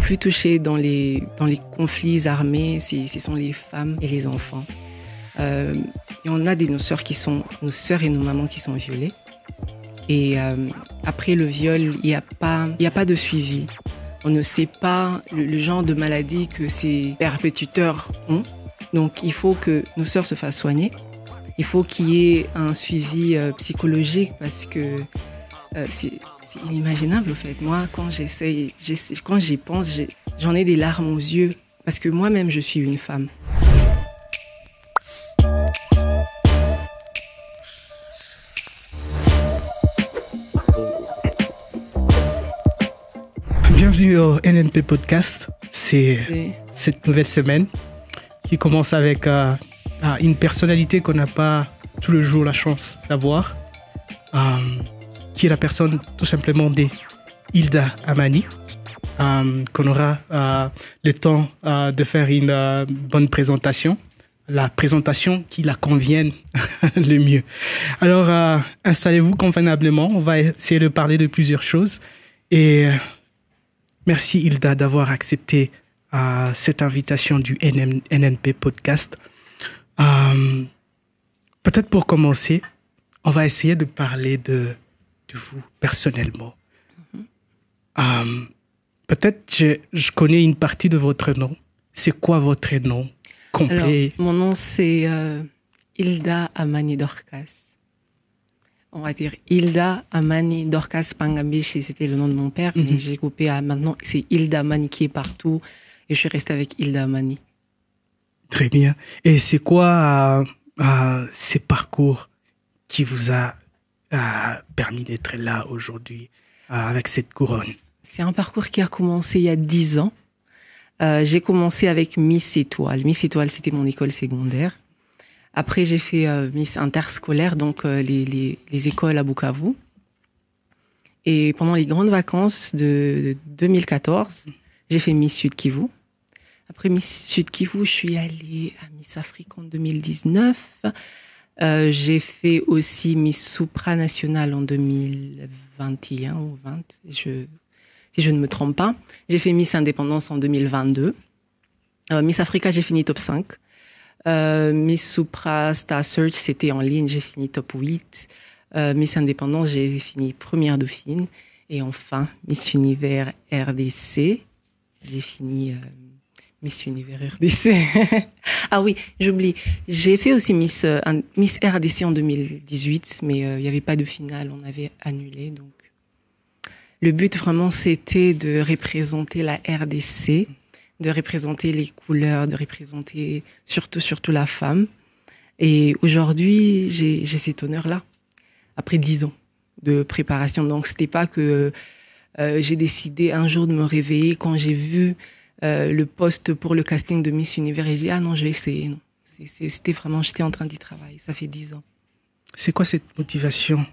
plus touchées dans les conflits armés, ce sont les femmes et les enfants. Et on a nos sœurs et nos mamans qui sont violées. Et après le viol, il n'y a pas de suivi. On ne sait pas le genre de maladie que ces perpétrateurs ont. Donc il faut que nos sœurs se fassent soigner. Il faut qu'il y ait un suivi psychologique parce que c'est inimaginable, au fait. Moi, quand j'y pense, j'en ai des larmes aux yeux parce que moi-même, je suis une femme. Bienvenue au NNP Podcast. C'est cette nouvelle semaine qui commence avec une personnalité qu'on n'a pas tous les jours la chance d'avoir, qui est la personne tout simplement d'Hilda Amani, qu'on aura le temps de faire une bonne présentation, la présentation qui la convienne le mieux. Alors, installez-vous convenablement, on va essayer de parler de plusieurs choses et merci Hilda d'avoir accepté cette invitation du NNP Podcast. Peut-être pour commencer, on va essayer de parler de vous personnellement. Peut-être je connais une partie de votre nom. C'est quoi votre nom complet? Alors, mon nom c'est Hilda Amani Dorcas. On va dire Hilda Amani Dorcas Pangambiche, c'était le nom de mon père, mais j'ai coupé à maintenant, c'est Hilda Amani qui est partout et je suis restée avec Hilda Amani. Très bien. Et c'est quoi ces parcours qui vous a permis d'être là aujourd'hui avec cette couronne? C'est un parcours qui a commencé il y a 10 ans. J'ai commencé avec Miss Étoile. Miss Étoile, c'était mon école secondaire. Après, j'ai fait Miss Interscolaire, donc les écoles à Bukavu. Et pendant les grandes vacances de 2014, j'ai fait Miss Sud Kivu. Après Miss Sud Kivu, je suis allée à Miss Afrique en 2019. J'ai fait aussi Miss Supranationale en 2021 ou 20, si je ne me trompe pas. J'ai fait Miss Indépendance en 2022. Miss Africa, j'ai fini top 5. Miss Supra Star Search, c'était en ligne, j'ai fini top 8. Miss Indépendance, j'ai fini première dauphine. Et enfin, Miss Univers RDC, j'ai fini Miss Univers RDC. Ah oui, j'oublie. J'ai fait aussi Miss RDC en 2018, mais il n'y avait pas de finale, on avait annulé. Donc, le but vraiment, c'était de représenter la RDC, de représenter les couleurs, de représenter surtout la femme. Et aujourd'hui, j'ai cet honneur-là, après 10 ans de préparation. Donc, c'était pas que j'ai décidé un jour de me réveiller quand j'ai vu le poste pour le casting de Miss Univers et j'ai dit, ah non, je vais essayer. Non. C'était vraiment, j'étais en train d'y travailler. Ça fait 10 ans. C'est quoi cette motivation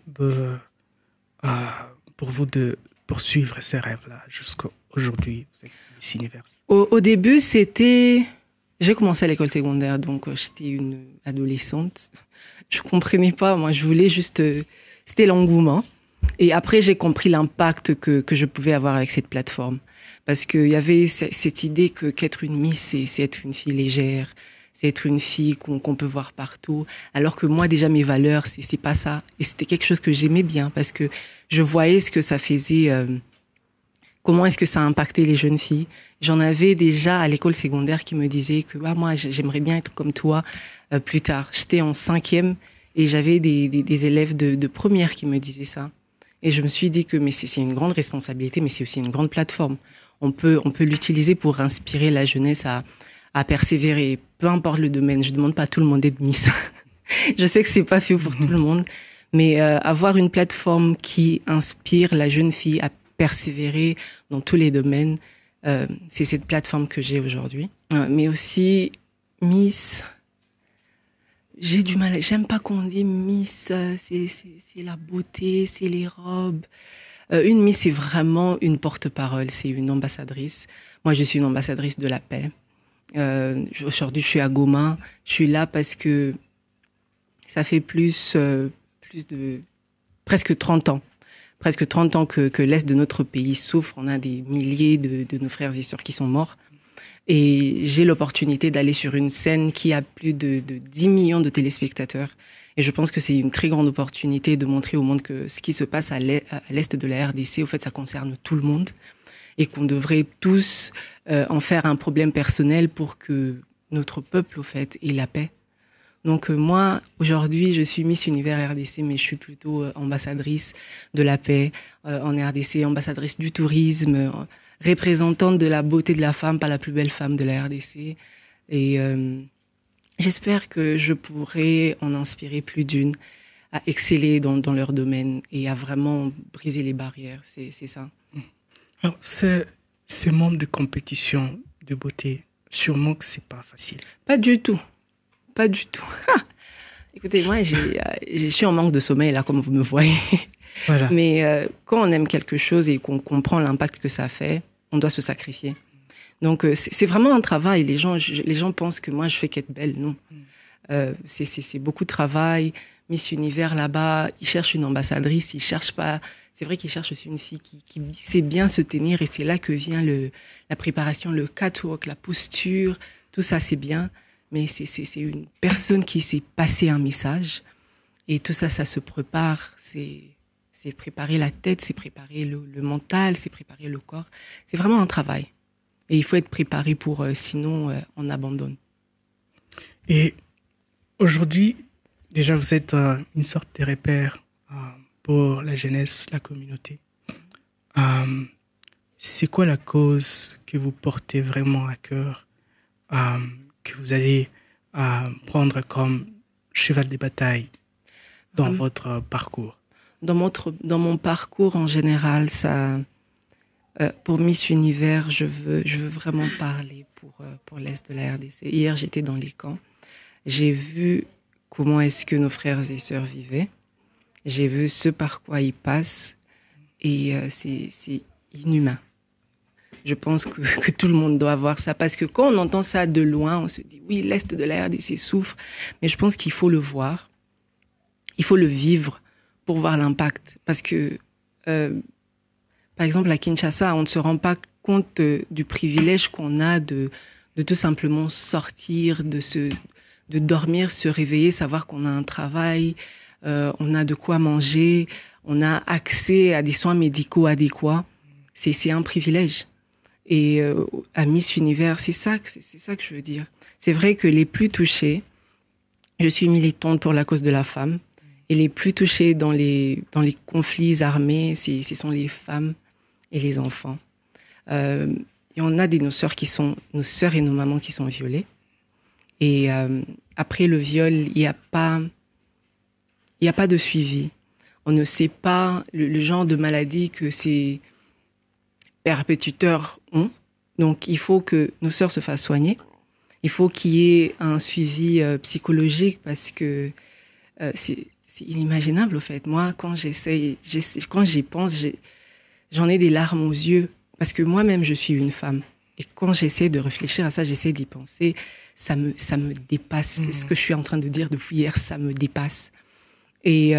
pour vous de poursuivre ces rêves-là jusqu'à aujourd'hui? Vous êtes Miss Univers. Au début, j'ai commencé à l'école secondaire, donc j'étais une adolescente. Je comprenais pas, moi, je voulais juste... c'était l'engouement. Et après, j'ai compris l'impact que je pouvais avoir avec cette plateforme. Parce qu'il y avait cette idée qu'être une Miss, c'est être une fille légère, c'est être une fille qu'on peut voir partout. Alors que moi, déjà, mes valeurs, c'est pas ça. Et c'était quelque chose que j'aimais bien parce que je voyais ce que ça faisait... comment est-ce que ça a impacté les jeunes filles? J'en avais déjà à l'école secondaire qui me disaient que moi, j'aimerais bien être comme toi plus tard. J'étais en 5e et j'avais des élèves de première qui me disaient ça. Et je me suis dit que mais c'est une grande responsabilité, mais c'est aussi une grande plateforme. On peut l'utiliser pour inspirer la jeunesse à persévérer, peu importe le domaine. Je ne demande pas à tout le monde d'être Miss. Je sais que c'est pas fait pour tout le monde, mais avoir une plateforme qui inspire la jeune fille à persévérer dans tous les domaines, c'est cette plateforme que j'ai aujourd'hui. Mais aussi, Miss, j'ai du mal, j'aime pas qu'on dise Miss, c'est la beauté, c'est les robes. Une Miss, c'est vraiment une porte-parole, c'est une ambassadrice. Moi, je suis une ambassadrice de la paix. Aujourd'hui, je suis à Goma. Je suis là parce que ça fait plus de presque 30 ans presque 30 ans que l'Est de notre pays souffre. On a des milliers de nos frères et sœurs qui sont morts. Et j'ai l'opportunité d'aller sur une scène qui a plus de 10 millions de téléspectateurs. Et je pense que c'est une très grande opportunité de montrer au monde que ce qui se passe à l'Est de la RDC, au fait, ça concerne tout le monde. Et qu'on devrait tous en faire un problème personnel pour que notre peuple, au fait, ait la paix. Donc moi, aujourd'hui, je suis Miss Univers RDC, mais je suis plutôt ambassadrice de la paix en RDC, ambassadrice du tourisme, représentante de la beauté de la femme, pas la plus belle femme de la RDC. Et j'espère que je pourrai en inspirer plus d'une à exceller dans leur domaine et à vraiment briser les barrières. C'est ça. Alors, ces mondes de compétition de beauté, sûrement que c'est pas facile. Pas du tout. Pas du tout. Écoutez, moi, je suis en manque de sommeil, là, comme vous me voyez. Voilà. Mais quand on aime quelque chose et qu'on comprend l'impact que ça fait, on doit se sacrifier. Donc, c'est vraiment un travail. Les gens pensent que moi, je fais qu'être belle. Non. C'est beaucoup de travail. Miss Univers, là-bas, ils cherchent une ambassadrice. Ils cherchent pas... C'est vrai qu'ils cherchent aussi une fille qui sait bien se tenir. Et c'est là que vient la préparation, le catwalk, la posture. Tout ça, c'est bien. Mais c'est une personne qui sait passer un message. Et tout ça, ça se prépare. C'est préparer la tête, c'est préparer le mental, c'est préparer le corps. C'est vraiment un travail. Et il faut être préparé pour, sinon on abandonne. Et aujourd'hui, déjà, vous êtes une sorte de repère pour la jeunesse, la communauté. C'est quoi la cause que vous portez vraiment à cœur, que vous allez prendre comme cheval de bataille dans votre parcours? Dans mon parcours en général, ça, pour Miss Univers, je veux vraiment parler pour l'Est de la RDC. Hier, j'étais dans les camps. J'ai vu comment est-ce que nos frères et sœurs vivaient. J'ai vu ce par quoi ils passent. Et c'est inhumain. Je pense que tout le monde doit voir ça. Parce que quand on entend ça de loin, on se dit, oui, l'Est de la RDC souffre. Mais je pense qu'il faut le voir. Il faut le vivre pour voir l'impact. Parce que, par exemple, à Kinshasa, on ne se rend pas compte du privilège qu'on a de tout simplement sortir, de dormir, se réveiller, savoir qu'on a un travail, on a de quoi manger, on a accès à des soins médicaux adéquats. C'est un privilège. Et à Miss Univers, c'est ça que je veux dire. C'est vrai que les plus touchés, je suis militante pour la cause de la femme, et les plus touchés dans les conflits armés, ce sont les femmes et les enfants. Et on a nos sœurs et nos mamans qui sont violées. Et après le viol, il n'y a pas de suivi. On ne sait pas le genre de maladie que ces perpétrateurs ont. Donc, il faut que nos sœurs se fassent soigner. Il faut qu'il y ait un suivi psychologique parce que c'est inimaginable, au fait. Moi, quand j'y pense, j'en ai des larmes aux yeux. Parce que moi-même, je suis une femme. Et quand j'essaie de réfléchir à ça, j'essaie d'y penser, ça me dépasse. C'est ce que je suis en train de dire depuis hier, ça me dépasse. Et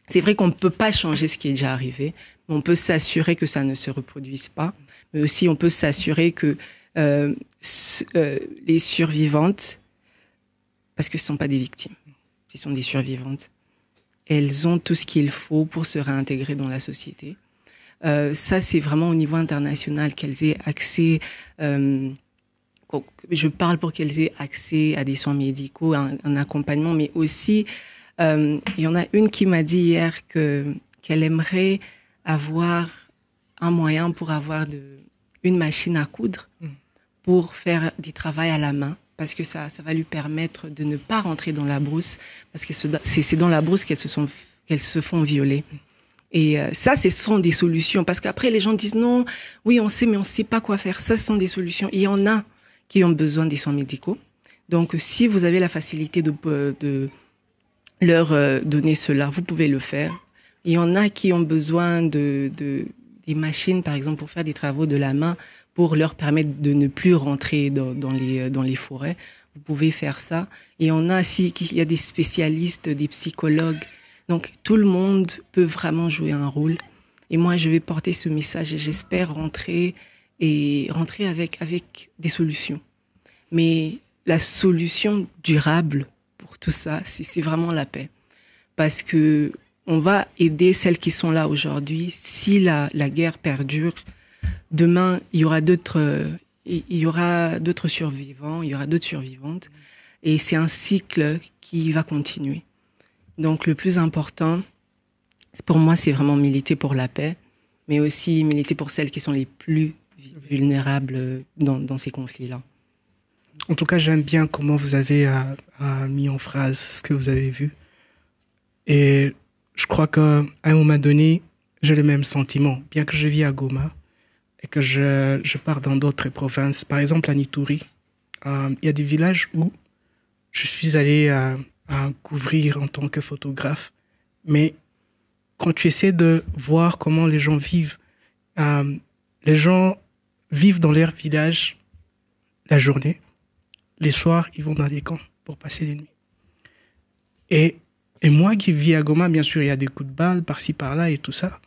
c'est vrai qu'on ne peut pas changer ce qui est déjà arrivé, mais on peut s'assurer que ça ne se reproduise pas. Mais aussi, on peut s'assurer que les survivantes, parce que ce ne sont pas des victimes, ce sont des survivantes, elles ont tout ce qu'il faut pour se réintégrer dans la société. Ça, c'est vraiment au niveau international qu'elles aient accès. Je parle pour qu'elles aient accès à des soins médicaux, un accompagnement, mais aussi, il y en a une qui m'a dit hier qu'elle aimerait avoir un moyen pour avoir une machine à coudre pour faire du travail à la main, parce que ça va lui permettre de ne pas rentrer dans la brousse, parce que c'est dans la brousse qu'elles se font violer. Et ça, ce sont des solutions. Parce qu'après, les gens disent non, oui, on sait, mais on ne sait pas quoi faire. Ça, ce sont des solutions. Il y en a qui ont besoin des soins médicaux. Donc, si vous avez la facilité de leur donner cela, vous pouvez le faire. Il y en a qui ont besoin des machines, par exemple, pour faire des travaux de la main, pour leur permettre de ne plus rentrer dans les forêts. Vous pouvez faire ça. Et il y a des spécialistes, des psychologues, Donc, tout le monde peut vraiment jouer un rôle. Et moi, je vais porter ce message et j'espère rentrer avec des solutions. Mais la solution durable pour tout ça, c'est vraiment la paix. Parce que on va aider celles qui sont là aujourd'hui. Si la guerre perdure, demain, il y aura d'autres survivants, il y aura d'autres survivantes. Et c'est un cycle qui va continuer. Donc, le plus important, pour moi, c'est vraiment militer pour la paix, mais aussi militer pour celles qui sont les plus vulnérables dans ces conflits-là. En tout cas, j'aime bien comment vous avez mis en phrase ce que vous avez vu. Et je crois qu'à un moment donné, j'ai le même sentiment. Bien que je vis à Goma et que je pars dans d'autres provinces, par exemple à Nituri, il y a des villages où je suis allé à couvrir en tant que photographe. Mais quand tu essaies de voir comment les gens vivent dans leur village la journée. Les soirs, ils vont dans des camps pour passer les nuits. Et moi qui vis à Goma, bien sûr, il y a des coups de balle par-ci, par-là et tout ça.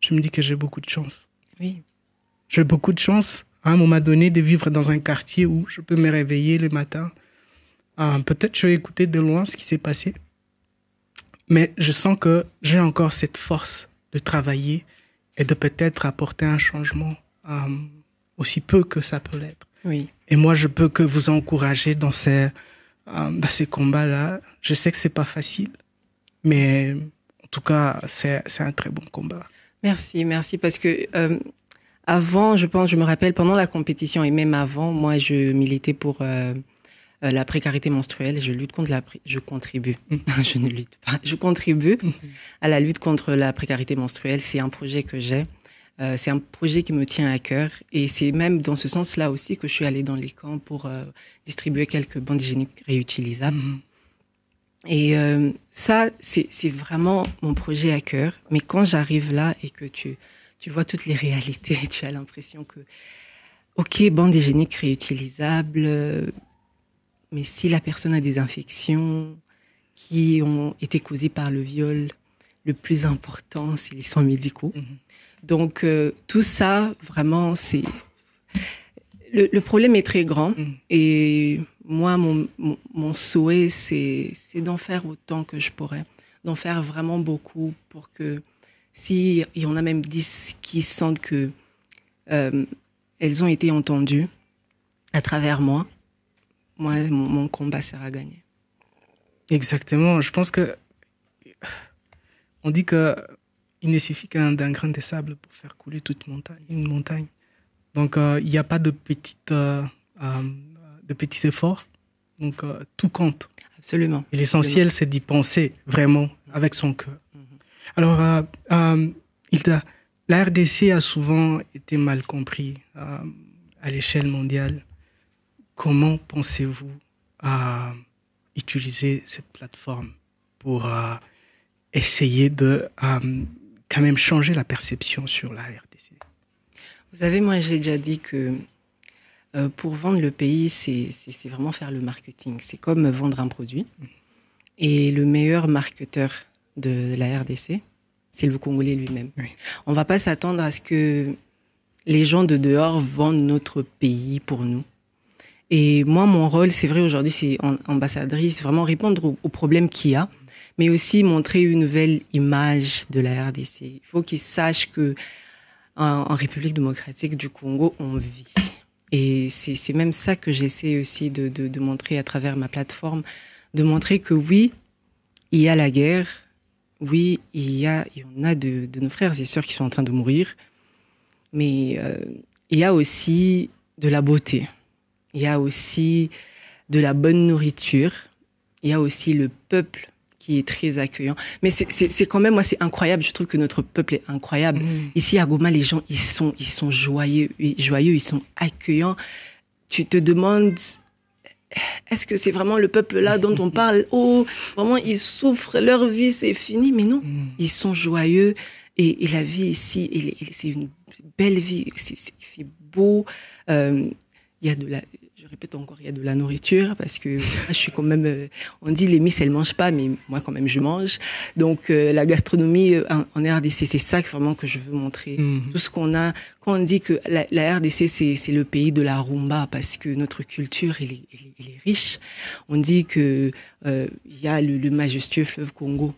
Je me dis que j'ai beaucoup de chance. Oui. J'ai beaucoup de chance, à un moment donné, de vivre dans un quartier où je peux me réveiller le matin. Peut-être je vais écouter de loin ce qui s'est passé. Mais je sens que j'ai encore cette force de travailler et de peut-être apporter un changement aussi peu que ça peut l'être. Oui. Et moi, je peux que vous encourager dans ces combats-là. Je sais que c'est pas facile, mais en tout cas, c'est un très bon combat. Merci, parce que avant, je me rappelle, pendant la compétition et même avant, moi, je militais pour la précarité menstruelle. Je contribue. Je ne lutte pas. Je contribue à la lutte contre la précarité menstruelle. C'est un projet que j'ai. C'est un projet qui me tient à cœur et c'est même dans ce sens-là aussi que je suis allée dans les camps pour distribuer quelques bandes hygiéniques réutilisables. Et ça, c'est vraiment mon projet à cœur. Mais quand j'arrive là et que tu vois toutes les réalités, tu as l'impression que, ok, bandes hygiéniques réutilisables, mais si la personne a des infections qui ont été causées par le viol, le plus important, c'est les soins médicaux. Donc, tout ça, vraiment, c'est... Le problème est très grand. Et moi, mon souhait, c'est d'en faire autant que je pourrais. D'en faire vraiment beaucoup pour que, s'il y en a même 10 qui sentent que elles ont été entendues à travers moi, mon combat sera gagné. Exactement. Je pense que... On dit que... Il ne suffit qu'un grain de sable pour faire couler toute une montagne. Donc, il n'y a pas de petits efforts. Donc, tout compte. Absolument. Et l'essentiel, c'est d'y penser vraiment avec son cœur. Alors, Hilda, la RDC a souvent été mal compris à l'échelle mondiale. Comment pensez-vous à utiliser cette plateforme pour essayer de... quand même changer la perception sur la RDC? Vous savez, moi, j'ai déjà dit que pour vendre le pays, c'est vraiment faire le marketing. C'est comme vendre un produit. Et le meilleur marketeur de la RDC, c'est le Congolais lui-même. Oui. On ne va pas s'attendre à ce que les gens de dehors vendent notre pays pour nous. Et moi, mon rôle, c'est vrai, aujourd'hui, c'est ambassadrice, vraiment répondre aux problèmes qu'il y a, mais aussi montrer une nouvelle image de la RDC. Il faut qu'ils sachent que en République démocratique du Congo, on vit. Et c'est même ça que j'essaie aussi de montrer à travers ma plateforme, de montrer que oui, il y a la guerre, oui, il y en a de nos frères et sœurs qui sont en train de mourir, mais il y a aussi de la beauté, il y a aussi de la bonne nourriture, il y a aussi le peuple qui est très accueillant. Mais c'est quand même, moi, c'est incroyable. Je trouve que notre peuple est incroyable. Ici, à Goma, les gens, ils sont joyeux, ils sont accueillants. Tu te demandes, est-ce que c'est vraiment le peuple-là dont on parle? Oh, vraiment, ils souffrent, leur vie, c'est fini. Mais non, ils sont joyeux. Et la vie ici, c'est une belle vie. Il fait beau. Il y a je répète encore, il y a de la nourriture parce que je suis quand même. On dit les Miss, elles mangent pas, mais moi quand même je mange. Donc la gastronomie en RDC, c'est ça vraiment que je veux montrer. Tout ce qu'on a. Quand on dit que la RDC c'est le pays de la rumba parce que notre culture elle est riche. On dit que il y a le majestueux fleuve Congo.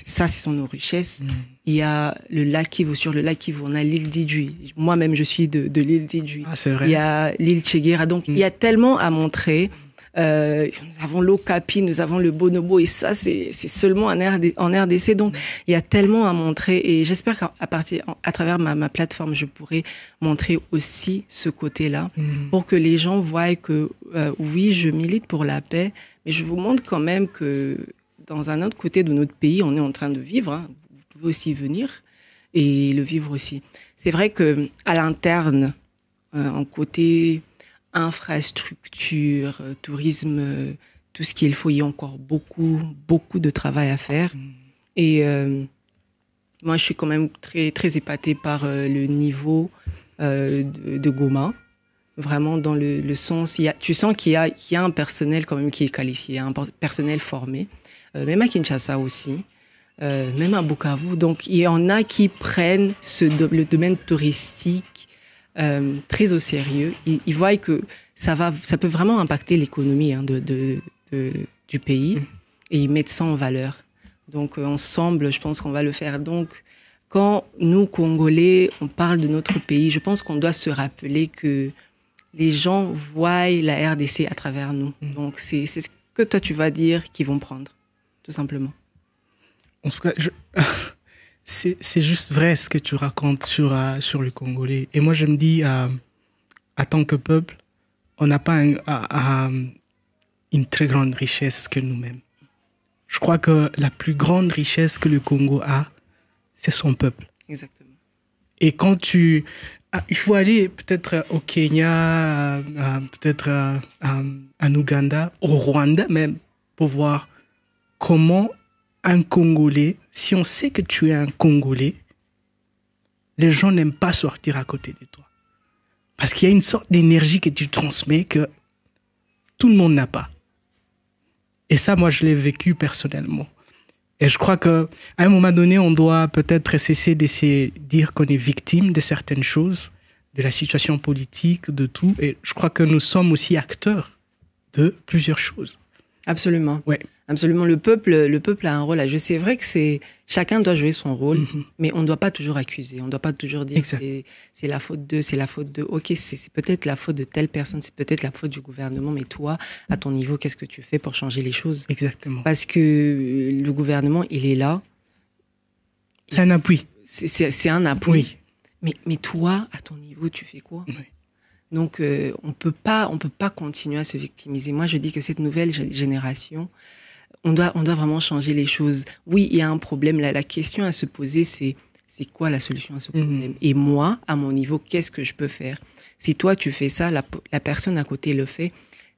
Ça, ce sont nos richesses. Il y a le lac Kivu. Sur le lac Kivu, on a l'île d'Idjouï. Moi-même, je suis de l'île d'Idjouï. Ah, c'est vrai. Il y a l'île Tchéguéra. Donc, il y a tellement à montrer. Nous avons l'Okapi, nous avons le Bonobo. Et ça, c'est seulement en RDC. Donc, il y a tellement à montrer. Et j'espère à travers ma plateforme, je pourrai montrer aussi ce côté-là pour que les gens voient que, oui, je milite pour la paix, mais je vous montre quand même que dans un autre côté de notre pays, on est en train de vivre. Hein. Vous pouvez aussi venir et le vivre aussi. C'est vrai que à l'interne, en côté infrastructure, tourisme, tout ce qu'il faut, il y a encore beaucoup de travail à faire. Et moi, je suis quand même très très épatée par le niveau de Goma. Vraiment dans le sens, tu sens qu'il y a un personnel quand même qui est qualifié, un personnel formé. Même à Kinshasa aussi, même à Bukavu. Donc, il y en a qui prennent le domaine touristique très au sérieux. Ils voient que ça peut vraiment impacter l'économie du pays et ils mettent ça en valeur. Donc, ensemble, je pense qu'on va le faire. Donc, quand nous, Congolais, on parle de notre pays, je pense qu'on doit se rappeler que les gens voient la RDC à travers nous. Donc, c'est ce que toi, tu vas dire qu'ils vont prendre. Tout simplement. En tout cas, c'est juste vrai ce que tu racontes sur le Congolais. Et moi, je me dis, en tant que peuple, on n'a pas une très grande richesse que nous-mêmes. Je crois que la plus grande richesse que le Congo a, c'est son peuple. Exactement. Et quand il faut aller peut-être au Kenya, peut-être en Ouganda, au Rwanda même, pour voir comment un Congolais, si on sait que tu es un Congolais, les gens n'aiment pas sortir à côté de toi. Parce qu'il y a une sorte d'énergie que tu transmets que tout le monde n'a pas. Et ça, moi, je l'ai vécu personnellement. Et je crois qu'à un moment donné, on doit peut-être cesser d'essayer de dire qu'on est victime de certaines choses, de la situation politique, de tout. Et je crois que nous sommes aussi acteurs de plusieurs choses. Absolument. Ouais. Absolument. Le peuple a un rôle à jouer. C'est vrai que chacun doit jouer son rôle, mais on ne doit pas toujours accuser. On ne doit pas toujours dire que c'est la faute d'eux, c'est la faute de. Ok, c'est peut-être la faute de telle personne, c'est peut-être la faute du gouvernement, mais toi, à ton niveau, qu'est-ce que tu fais pour changer les choses? Exactement. Parce que le gouvernement, il est là. C'est un appui. C'est un appui. Oui. Mais toi, à ton niveau, tu fais quoi? Oui. Donc, on peut pas continuer à se victimiser. Moi, je dis que cette nouvelle génération, on doit vraiment changer les choses. Oui, il y a un problème. La question à se poser, c'est quoi la solution à ce problème? Et moi, à mon niveau, qu'est-ce que je peux faire? Si toi, tu fais ça, la personne à côté le fait.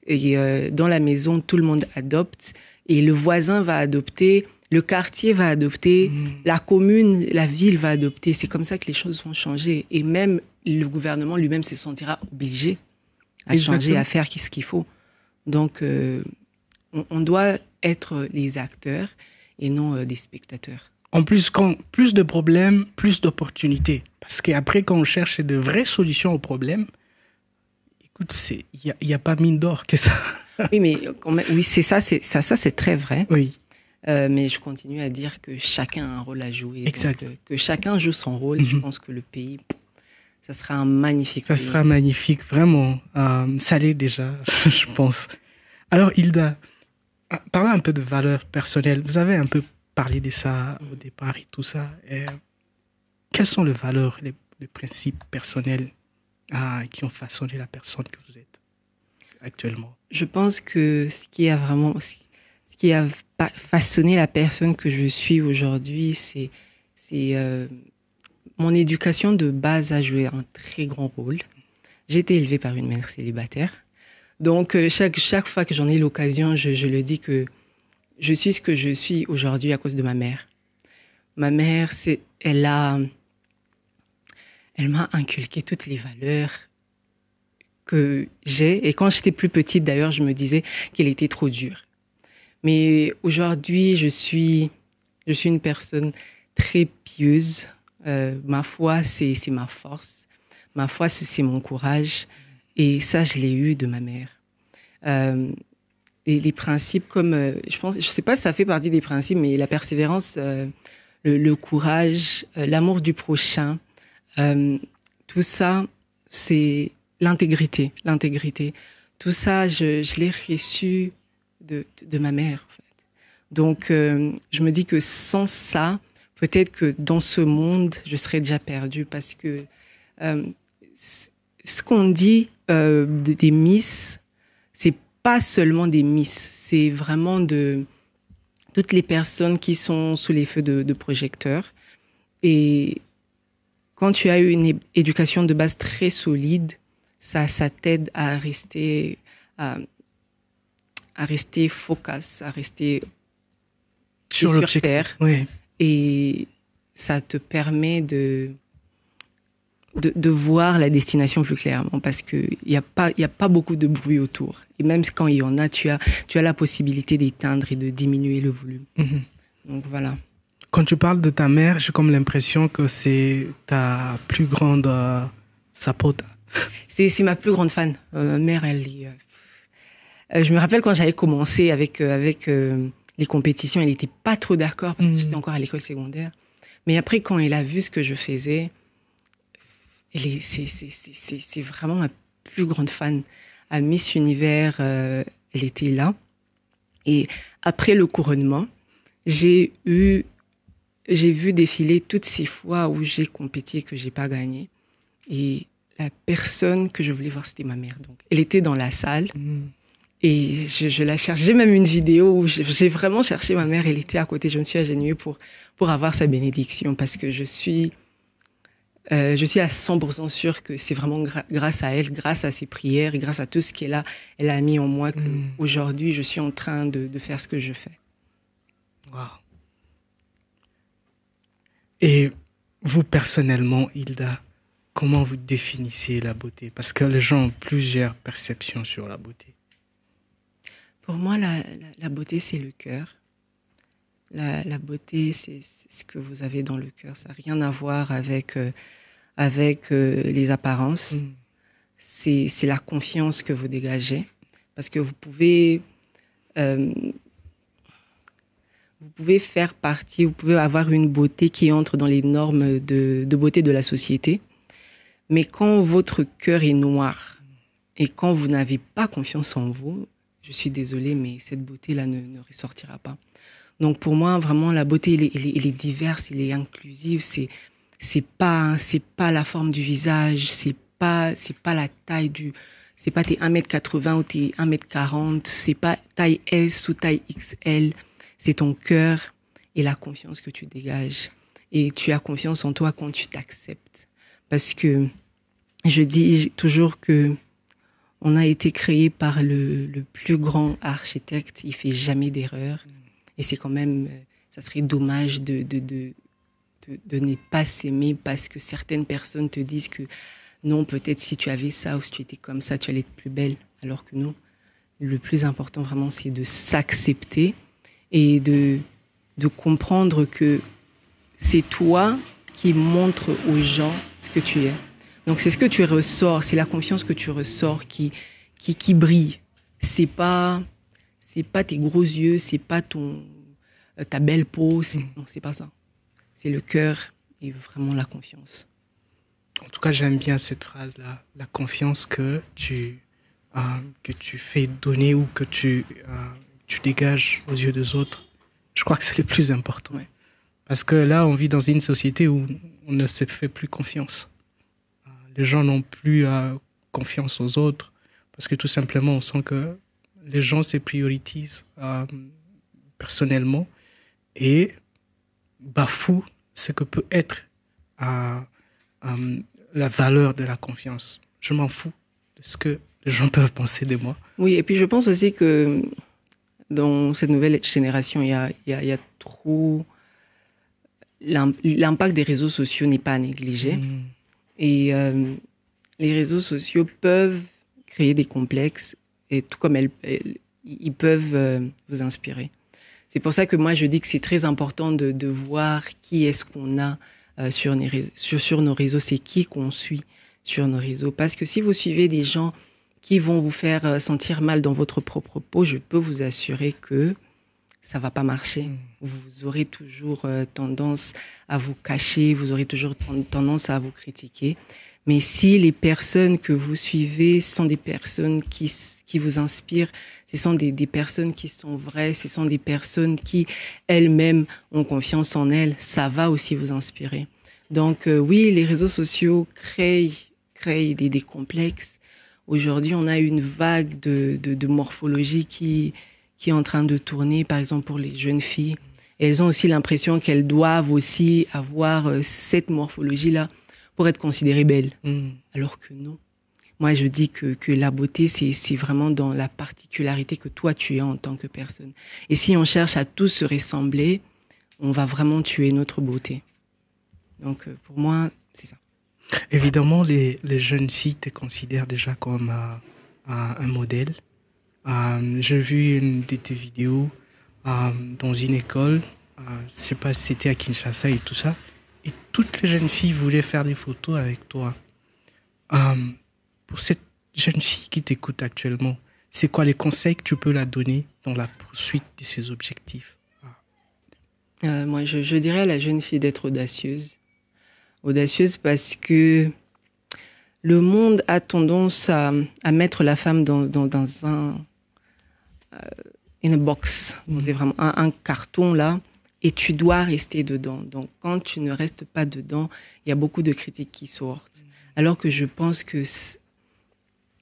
Et dans la maison, tout le monde adopte. Et le voisin va adopter. Le quartier va adopter. La commune, la ville va adopter. C'est comme ça que les choses vont changer. Et même le gouvernement lui-même se sentira obligé à changer, à faire ce qu'il faut. Donc, on doit être les acteurs et non des spectateurs. En plus, plus de problèmes, plus d'opportunités. Parce qu'après, quand on cherche de vraies solutions aux problèmes, écoute, il n'y a pas mine d'or que ça. Oui, mais quand même, oui, c'est ça, c'est très vrai. Oui. Mais je continue à dire que chacun a un rôle à jouer. Exact. Donc, que chacun joue son rôle. Je pense que le pays, ça sera un magnifique pays. Ça sera magnifique, vraiment. Ça l'est déjà, je pense. Alors, Hilda, parlons un peu de valeurs personnelles. Vous avez un peu parlé de ça au départ et tout ça. Quelles sont les valeurs, les principes personnels qui ont façonné la personne que vous êtes actuellement? Je pense que ce qui a façonné la personne que je suis aujourd'hui, c'est mon éducation de base a joué un très grand rôle. J'ai été élevée par une mère célibataire. Donc, chaque fois que j'en ai l'occasion, je le dis que je suis ce que je suis aujourd'hui à cause de ma mère. Ma mère, elle m'a inculqué toutes les valeurs que j'ai. Et quand j'étais plus petite, d'ailleurs, je me disais qu'elle était trop dure. Mais aujourd'hui, je suis une personne très pieuse. Ma foi, c'est ma force. Ma foi, c'est mon courage. Et ça, je l'ai eu de ma mère. Et les principes comme, je sais pas si ça fait partie des principes, mais la persévérance, le courage, l'amour du prochain, tout ça, c'est l'intégrité. Tout ça, je l'ai reçu de ma mère, en fait. Donc, je me dis que sans ça, peut-être que dans ce monde, je serais déjà perdue parce que ce qu'on dit des Miss, c'est pas seulement des Miss, c'est vraiment de toutes les personnes qui sont sous les feux de projecteurs. Et quand tu as eu une éducation de base très solide, ça t'aide à rester focus, à rester sur terre. Oui. Et ça te permet de voir la destination plus clairement parce qu'il n'y a pas beaucoup de bruit autour. Et même quand il y en a, tu as la possibilité d'éteindre et de diminuer le volume. Mm-hmm. Donc voilà. Quand tu parles de ta mère, j'ai comme l'impression que c'est ta plus grande sapota. C'est ma plus grande fan. Ma mère, elle est... je me rappelle quand j'avais commencé avec les compétitions, elle n'était pas trop d'accord parce que j'étais encore à l'école secondaire. Mais après, quand elle a vu ce que je faisais, c'est vraiment ma plus grande fan. À Miss Univers, elle était là. Et après le couronnement, j'ai vu défiler toutes ces fois où j'ai compéti et que j'ai pas gagné. Et la personne que je voulais voir, c'était ma mère. Donc, elle était dans la salle. Et je la cherche. J'ai même une vidéo où j'ai vraiment cherché ma mère. Elle était à côté. Je me suis agenouillée pour avoir sa bénédiction parce que je suis à 100% sûre que c'est vraiment grâce à elle, grâce à ses prières et grâce à tout ce qu'elle a mis en moi qu'aujourd'hui, je suis en train de faire ce que je fais. Wow. Et vous, personnellement, Hilda, comment vous définissez la beauté? Parce que les gens ont plusieurs perceptions sur la beauté. Pour moi, la beauté, c'est le cœur. La beauté, c'est ce que vous avez dans le cœur. Ça n'a rien à voir avec les apparences. C'est la confiance que vous dégagez. Parce que vous pouvez faire partie, vous pouvez avoir une beauté qui entre dans les normes de beauté de la société. Mais quand votre cœur est noir et quand vous n'avez pas confiance en vous, je suis désolée, mais cette beauté-là ne ressortira pas. Donc pour moi, vraiment, la beauté, elle est diverse, elle est inclusive. C'est pas la forme du visage, c'est pas la taille c'est pas tes 1m80 ou tes 1m40, c'est pas taille S ou taille XL. C'est ton cœur et la confiance que tu dégages. Et tu as confiance en toi quand tu t'acceptes. Parce que je dis toujours que on a été créé par le plus grand architecte. Il fait jamais d'erreur. Et c'est quand même, ça serait dommage de ne pas s'aimer parce que certaines personnes te disent que non, peut-être si tu avais ça ou si tu étais comme ça, tu allais être plus belle. Alors que non, le plus important vraiment, c'est de s'accepter et de comprendre que c'est toi qui montres aux gens ce que tu es. Donc c'est ce que tu ressors, c'est la confiance que tu ressors qui brille. C'est pas tes gros yeux, c'est pas ta belle peau, non, c'est pas ça. C'est le cœur et vraiment la confiance. En tout cas, j'aime bien cette phrase-là, la confiance que tu fais donner ou que tu dégages aux yeux des autres. Je crois que c'est le plus important. Ouais. Parce que là, on vit dans une société où on ne se fait plus confiance. Les gens n'ont plus confiance aux autres parce que tout simplement, on sent que les gens se prioritisent personnellement et bafouent ce que peut être la valeur de la confiance. Je m'en fous de ce que les gens peuvent penser de moi. Oui, et puis je pense aussi que dans cette nouvelle génération, il y a trop... L'impact des réseaux sociaux n'est pas à négliger. Et les réseaux sociaux peuvent créer des complexes, et tout comme ils peuvent vous inspirer. C'est pour ça que moi, je dis que c'est très important de voir qui est-ce qu'on a sur nos réseaux, c'est qui qu'on suit sur nos réseaux. Parce que si vous suivez des gens qui vont vous faire sentir mal dans votre propre peau, je peux vous assurer que ça va pas marcher. Vous aurez toujours tendance à vous cacher, vous aurez toujours tendance à vous critiquer. Mais si les personnes que vous suivez sont des personnes qui vous inspirent, ce sont des personnes qui sont vraies, ce sont des personnes qui elles-mêmes ont confiance en elles, ça va aussi vous inspirer. Donc oui, les réseaux sociaux créent des complexes. Aujourd'hui, on a une vague de morphologie qui est en train de tourner, par exemple pour les jeunes filles. Et elles ont aussi l'impression qu'elles doivent aussi avoir cette morphologie-là pour être considérées belles. Alors que non. Moi, je dis que la beauté, c'est vraiment dans la particularité que toi, tu es en tant que personne. Et si on cherche à tous se ressembler, on va vraiment tuer notre beauté. Donc, pour moi, c'est ça. Évidemment, les jeunes filles te considèrent déjà comme un modèle. J'ai vu une de tes vidéos dans une école, je ne sais pas si c'était à Kinshasa et tout ça, et toutes les jeunes filles voulaient faire des photos avec toi. Pour cette jeune fille qui t'écoute actuellement, c'est quoi les conseils que tu peux la donner dans la poursuite de ses objectifs? Moi, je dirais à la jeune fille d'être audacieuse. Audacieuse parce que le monde a tendance à mettre la femme dans une box. C'est vraiment un carton là, et tu dois rester dedans. Donc, quand tu ne restes pas dedans, il y a beaucoup de critiques qui sortent. Alors que je pense que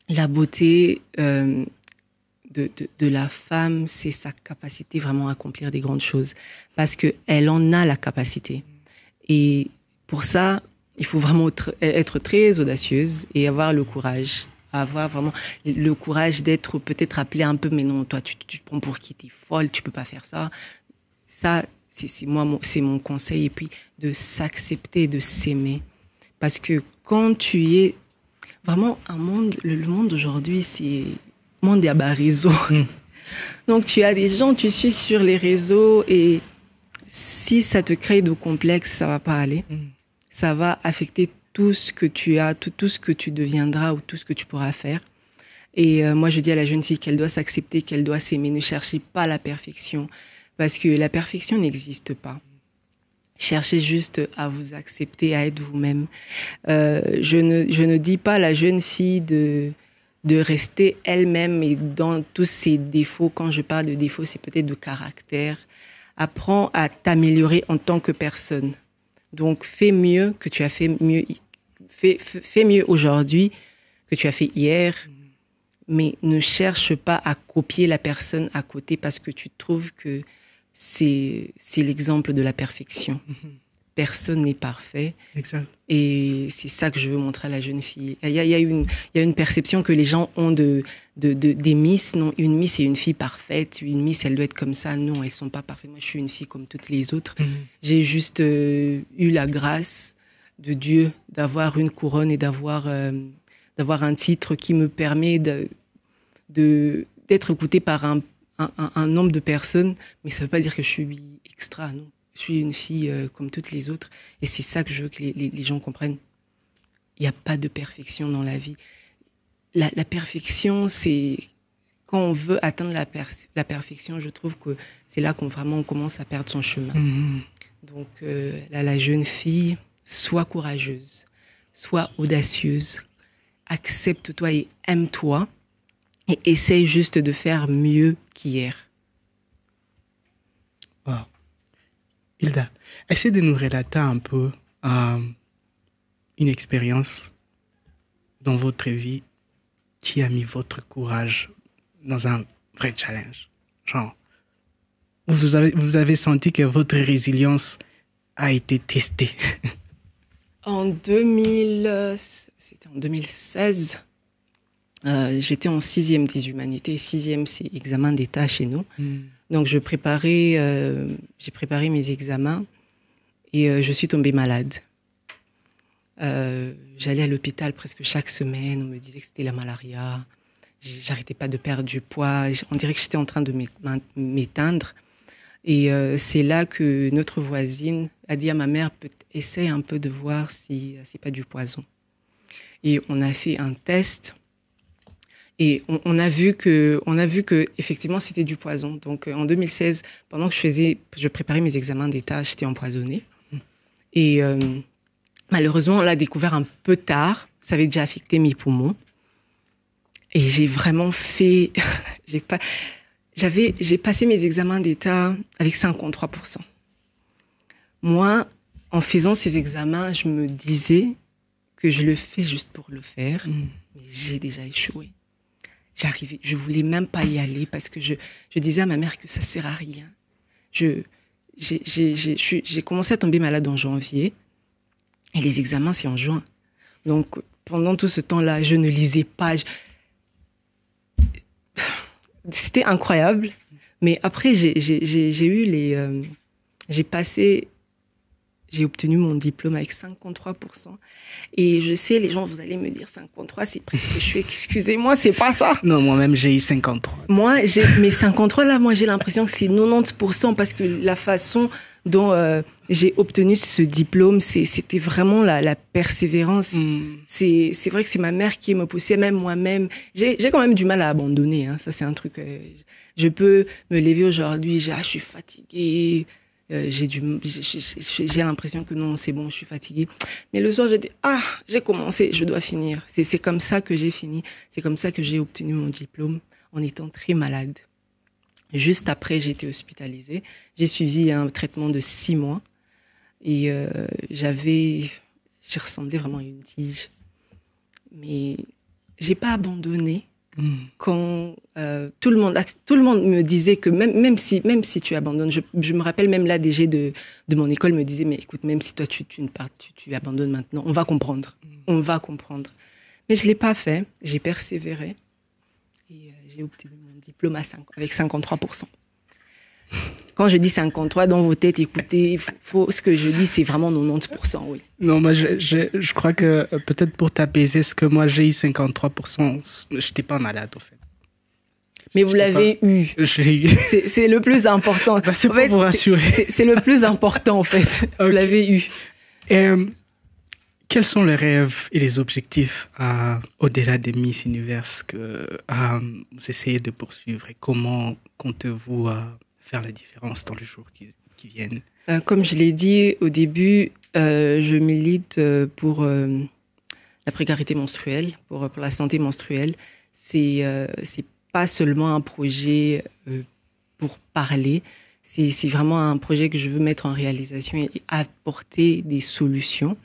la beauté de la femme, c'est sa capacité vraiment à accomplir des grandes choses. Parce qu'elle en a la capacité. Et pour ça, il faut vraiment être très audacieuse et avoir le courage. Avoir vraiment le courage d'être peut-être appelée un peu, mais non, toi, tu te prends pour qui? T'es folle, tu peux pas faire ça. Ça, c'est mon conseil. Et puis, de s'accepter, de s'aimer. Parce que quand tu es vraiment le monde aujourd'hui, c'est monde des réseaux. Donc, tu as des gens, tu suis sur les réseaux et si ça te crée de complexes, ça va pas aller. Ça va affecter tout ce que tu as, tout ce que tu deviendras ou tout ce que tu pourras faire. Et moi, je dis à la jeune fille qu'elle doit s'accepter, qu'elle doit s'aimer. Ne cherchez pas la perfection, parce que la perfection n'existe pas. Cherchez juste à vous accepter, à être vous-même. Je ne dis pas à la jeune fille de rester elle-même et dans tous ses défauts. Quand je parle de défauts, c'est peut-être de caractère. Apprends à t'améliorer en tant que personne. Donc, fais mieux que tu as fait mieux. Fais mieux aujourd'hui que tu as fait hier. Mais ne cherche pas à copier la personne à côté parce que tu trouves que c'est l'exemple de la perfection. Personne n'est parfait. Exact. Et c'est ça que je veux montrer à la jeune fille. Il y a une perception que les gens ont des Miss. Non, une Miss, c'est une fille parfaite. Une Miss, elle doit être comme ça. Non, elles sont pas parfaites. Moi, je suis une fille comme toutes les autres. J'ai juste eu la grâce de Dieu d'avoir une couronne et d'avoir un titre qui me permet d'être écoutée par un nombre de personnes. Mais ça veut pas dire que je suis extra, non. Je suis une fille comme toutes les autres. Et c'est ça que je veux que les gens comprennent. Il n'y a pas de perfection dans la vie. La perfection, c'est... Quand on veut atteindre la perfection, je trouve que c'est là qu'on commence à perdre son chemin. Donc, la jeune fille, sois courageuse, sois audacieuse, accepte-toi et aime-toi et essaye juste de faire mieux qu'hier. Wow. Hilda, essaie de nous relater un peu une expérience dans votre vie qui a mis votre courage dans un vrai challenge. Genre, vous avez senti que votre résilience a été testée. C'était en 2016. J'étais en 6e des humanités. 6e, c'est examen d'État chez nous. Donc, j'ai préparé mes examens et je suis tombée malade. J'allais à l'hôpital presque chaque semaine. On me disait que c'était la malaria. j'arrêtais pas de perdre du poids. On dirait que j'étais en train de m'éteindre. Et c'est là que notre voisine a dit à ma mère, essaye un peu de voir si c'est pas du poison. Et on a fait un test et on a vu que effectivement c'était du poison. Donc en 2016, pendant que je préparais mes examens d'État, j'étais empoisonnée. Et malheureusement, on l'a découvert un peu tard. Ça avait déjà affecté mes poumons. Et j'ai vraiment fait, j'ai passé mes examens d'État avec 53%. Moi, en faisant ces examens, je me disais que je le fais juste pour le faire, mais j'ai déjà échoué. Je voulais même pas y aller parce que je disais à ma mère que ça sert à rien. J'ai commencé à tomber malade en janvier et les examens c'est en juin. Donc pendant tout ce temps-là, je ne lisais pas. C'était incroyable, mais après j'ai obtenu mon diplôme avec 53%. Et je sais, les gens, vous allez me dire 53, c'est presque je suis, excusez-moi, c'est pas ça. Non, moi-même, j'ai eu 53. Mais 53, là, moi, j'ai l'impression que c'est 90% parce que la façon dont j'ai obtenu ce diplôme, c'était vraiment la persévérance. C'est vrai que c'est ma mère qui me poussait, même moi-même. J'ai quand même du mal à abandonner, hein. Ça, c'est un truc. Je peux me lever aujourd'hui, je suis fatiguée. J'ai l'impression que non, c'est bon, je suis fatiguée. Mais le soir, j'ai dit, j'ai commencé, je dois finir. C'est comme ça que j'ai fini. C'est comme ça que j'ai obtenu mon diplôme en étant très malade. Juste après, j'ai été hospitalisée. J'ai suivi un traitement de 6 mois. Et j'ai ressemblé vraiment à une tige. Mais j'ai pas abandonné. Quand tout le monde me disait que même si tu abandonnes, je me rappelle même l'ADG de mon école me disait mais écoute, même si toi tu abandonnes maintenant, on va comprendre, mais je l'ai pas fait, j'ai persévéré et j'ai obtenu mon diplôme avec 53%. Quand je dis 53 dans vos têtes, écoutez, ce que je dis, c'est vraiment 90%, oui. Non, moi, je crois que peut-être pour t'apaiser, ce que moi j'ai eu 53%, je n'étais pas malade, en fait. Mais vous l'avez eu. Je l'ai eu. C'est le plus important. C'est pour vous rassurer. C'est le plus important, en fait. Okay. Vous l'avez eu. Et, quels sont les rêves et les objectifs au-delà des Miss Univers que vous essayez de poursuivre et comment comptez-vous faire la différence dans les jours qui viennent? Comme je l'ai dit au début, je milite pour la précarité menstruelle, pour la santé menstruelle. C'est pas seulement un projet pour parler, c'est vraiment un projet que je veux mettre en réalisation et apporter des solutions.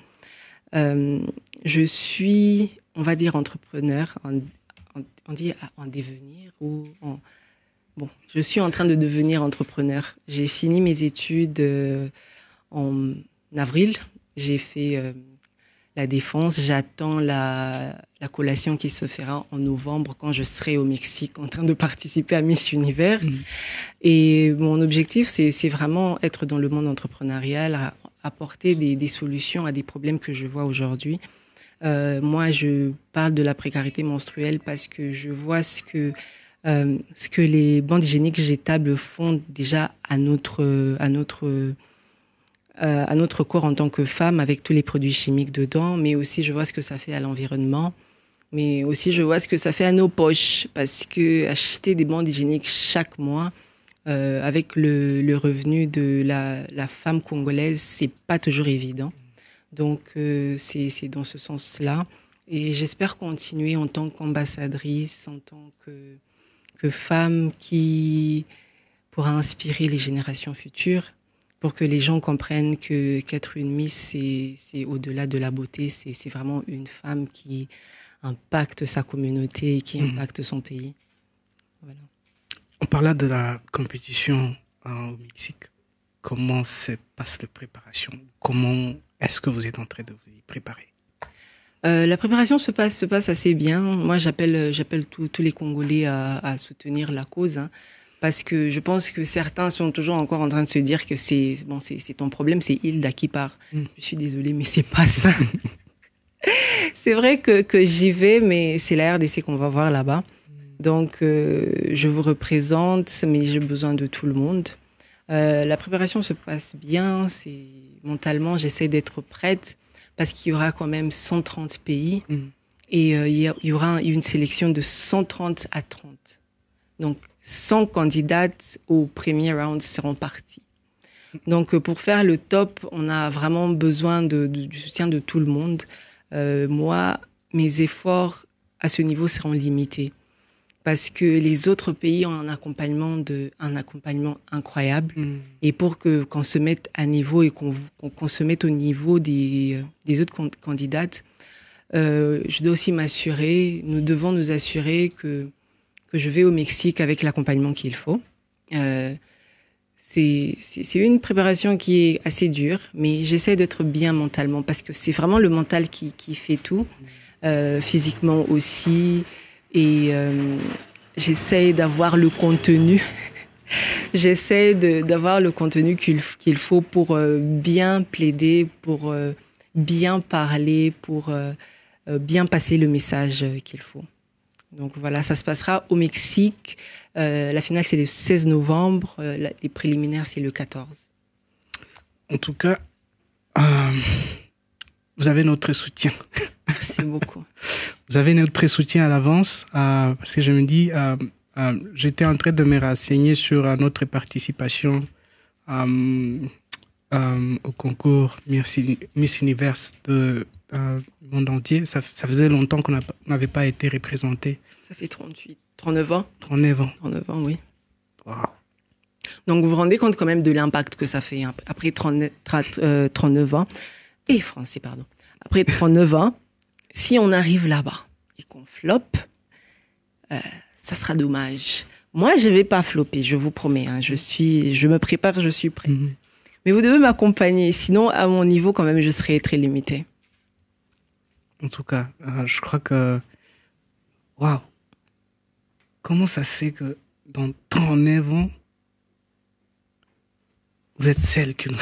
Je suis, on va dire, entrepreneur, on dit en devenir ou en... Bon, je suis en train de devenir entrepreneur. J'ai fini mes études en avril. J'ai fait la défense. J'attends la collation qui se fera en novembre quand je serai au Mexique en train de participer à Miss Univers. Et mon objectif, c'est vraiment être dans le monde entrepreneurial, apporter des solutions à des problèmes que je vois aujourd'hui. Moi, je parle de la précarité menstruelle parce que je vois ce que les bandes hygiéniques jetables font déjà à notre corps en tant que femme avec tous les produits chimiques dedans, mais aussi je vois ce que ça fait à l'environnement, mais aussi je vois ce que ça fait à nos poches parce que acheter des bandes hygiéniques chaque mois avec le revenu de la femme congolaise, c'est pas toujours évident. Donc c'est dans ce sens-là et j'espère continuer en tant qu'ambassadrice, en tant que femme qui pourra inspirer les générations futures pour que les gens comprennent qu'être une Miss, c'est au-delà de la beauté, c'est vraiment une femme qui impacte sa communauté et qui impacte son pays. Voilà. On parlait de la compétition au Mexique. Comment se passe la préparation? Comment est-ce que vous êtes en train de vous y préparer? La préparation se passe assez bien. Moi, j'appelle tous les Congolais à soutenir la cause, hein, parce que je pense que certains sont toujours encore en train de se dire que c'est ton problème, c'est Hilda qui part. Je suis désolée, mais c'est pas ça. C'est vrai que j'y vais, mais c'est la RDC qu'on va voir là-bas. Donc, je vous représente, mais j'ai besoin de tout le monde. La préparation se passe bien. Mentalement, j'essaie d'être prête parce qu'il y aura quand même 130 pays et il y aura une sélection de 130 à 30. Donc, 100 candidates au premier round seront parties. Donc, pour faire le top, on a vraiment besoin du soutien de tout le monde. Moi, mes efforts à ce niveau seront limités parce que les autres pays ont un accompagnement incroyable. Et pour qu'on se mette à niveau et qu'on se mette au niveau des autres candidates, je dois aussi nous devons nous assurer que je vais au Mexique avec l'accompagnement qu'il faut. C'est une préparation qui est assez dure, mais j'essaie d'être bien mentalement parce que c'est vraiment le mental qui fait tout, physiquement aussi. Et j'essaie d'avoir le contenu. J'essaie d'avoir le contenu qu'il faut pour bien plaider, pour bien parler, pour bien passer le message qu'il faut. Donc voilà, ça se passera au Mexique. La finale, c'est le 16 novembre. Les préliminaires, c'est le 14. En tout cas, vous avez notre soutien. Merci beaucoup. Vous avez notre soutien à l'avance parce que je me dis, j'étais en train de me renseigner sur notre participation au concours Miss Univers du monde entier. Ça faisait longtemps qu'on n'avait pas été représenté. Ça fait 39 ans. 39 ans. 39 ans, oui. Wow. Donc, vous vous rendez compte quand même de l'impact que ça fait après 39 ans. Et français, pardon. Après 39 ans, si on arrive là-bas et qu'on floppe, ça sera dommage. Moi, je ne vais pas flopper, je vous promets. Hein. Je me prépare, je suis prête. Mais vous devez m'accompagner. Sinon, à mon niveau, quand même, je serai très limitée. En tout cas, je crois que... Waouh! Comment ça se fait que dans 39 ans, vous êtes celle qui nous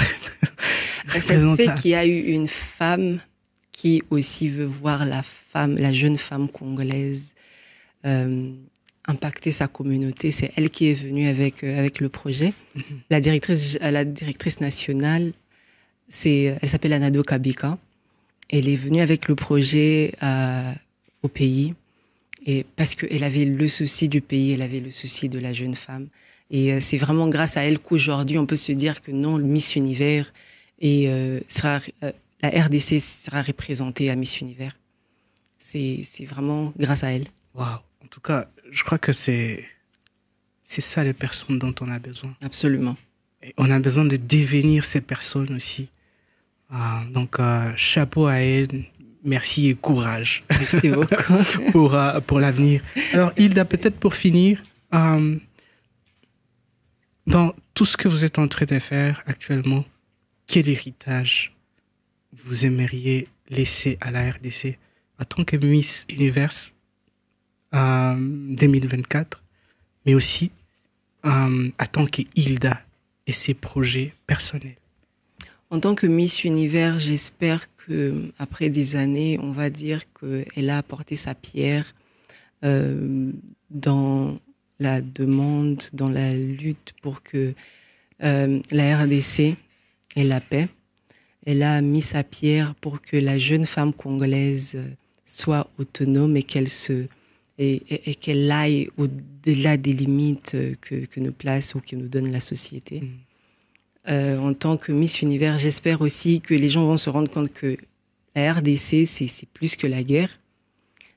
ça se fait qu'il y a eu une femme qui aussi veut voir la jeune femme congolaise impacter sa communauté. C'est elle qui est venue avec le projet. La directrice nationale, elle s'appelle Anado Kabika. Elle est venue avec le projet au pays. Et parce qu'elle avait le souci du pays, elle avait le souci de la jeune femme. Et c'est vraiment grâce à elle qu'aujourd'hui, on peut se dire que non, le Miss Univers la RDC sera représentée à Miss Univers. C'est vraiment grâce à elle. Waouh! En tout cas, je crois que c'est ça les personnes dont on a besoin. Absolument. Et on a besoin de devenir ces personnes aussi. Donc, chapeau à elle. Merci et courage. Merci beaucoup. pour l'avenir. Alors, Hilda, peut-être pour finir, dans tout ce que vous êtes en train de faire actuellement, quel héritage vous aimeriez laisser à la RDC en tant que Miss Univers 2024, mais aussi en tant que Hilda et ses projets personnels? En tant que Miss Univers, j'espère qu'après des années, on va dire qu'elle a apporté sa pierre dans la demande, dans la lutte pour que la RDC ait la paix. Elle a mis sa pierre pour que la jeune femme congolaise soit autonome et qu'elle aille au-delà des limites que nous place ou que nous donne la société. En tant que Miss Univers, j'espère aussi que les gens vont se rendre compte que la RDC, c'est plus que la guerre.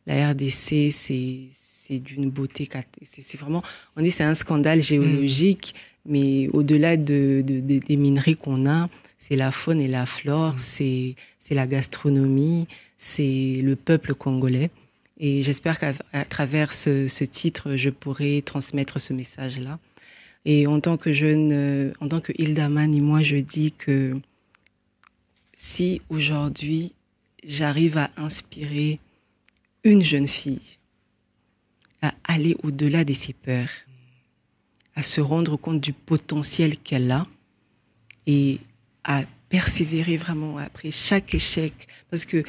La RDC, c'est d'une beauté. C'est vraiment, on dit c'est un scandale géologique, mais au-delà des minerais qu'on a, c'est la faune et la flore, c'est la gastronomie, c'est le peuple congolais. Et j'espère qu'à travers ce titre, je pourrai transmettre ce message-là. Et en tant que jeune, en tant que Hilda Mani, moi, je dis que si aujourd'hui, j'arrive à inspirer une jeune fille à aller au-delà de ses peurs, à se rendre compte du potentiel qu'elle a et à persévérer vraiment après chaque échec. Parce que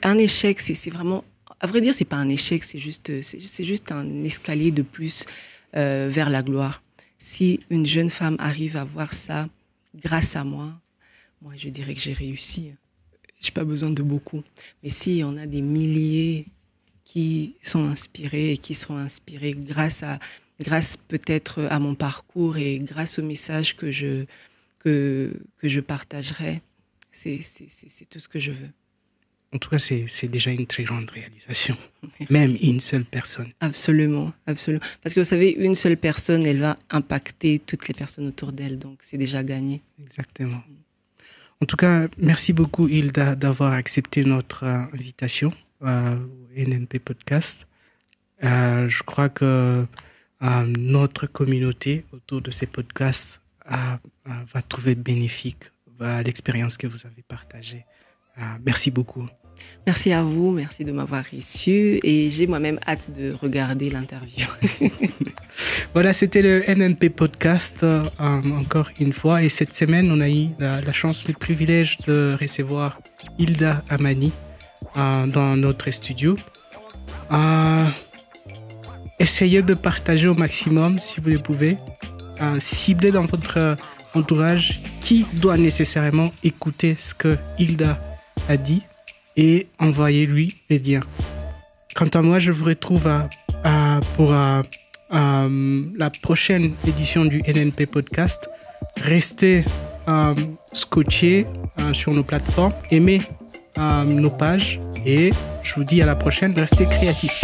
un échec, c'est vraiment À vrai dire, c'est pas un échec, c'est juste un escalier de plus vers la gloire. Si une jeune femme arrive à voir ça grâce à moi, je dirais que j'ai réussi. J'ai pas besoin de beaucoup. Mais si on a des milliers qui sont inspirés et qui seront inspirés grâce peut-être à mon parcours et grâce au message que je partagerai, c'est tout ce que je veux. En tout cas, c'est déjà une très grande réalisation. Même une seule personne. Absolument, absolument. Parce que vous savez, une seule personne, elle va impacter toutes les personnes autour d'elle. Donc, c'est déjà gagné. Exactement. En tout cas, merci beaucoup, Hilda, d'avoir accepté notre invitation au NNP Podcast. Je crois que notre communauté autour de ces podcasts va trouver bénéfique l'expérience que vous avez partagée. Merci beaucoup. Merci à vous, merci de m'avoir reçu et j'ai moi-même hâte de regarder l'interview. Voilà, c'était le NNP Podcast encore une fois et cette semaine, on a eu la chance, le privilège de recevoir Hilda Amani dans notre studio. Essayez de partager au maximum si vous le pouvez. Ciblez dans votre entourage qui doit nécessairement écouter ce que Hilda a dit et envoyez-lui les liens. Quant à moi, je vous retrouve pour la prochaine édition du NNP Podcast. Restez scotchés sur nos plateformes, aimez nos pages et je vous dis à la prochaine, restez créatifs.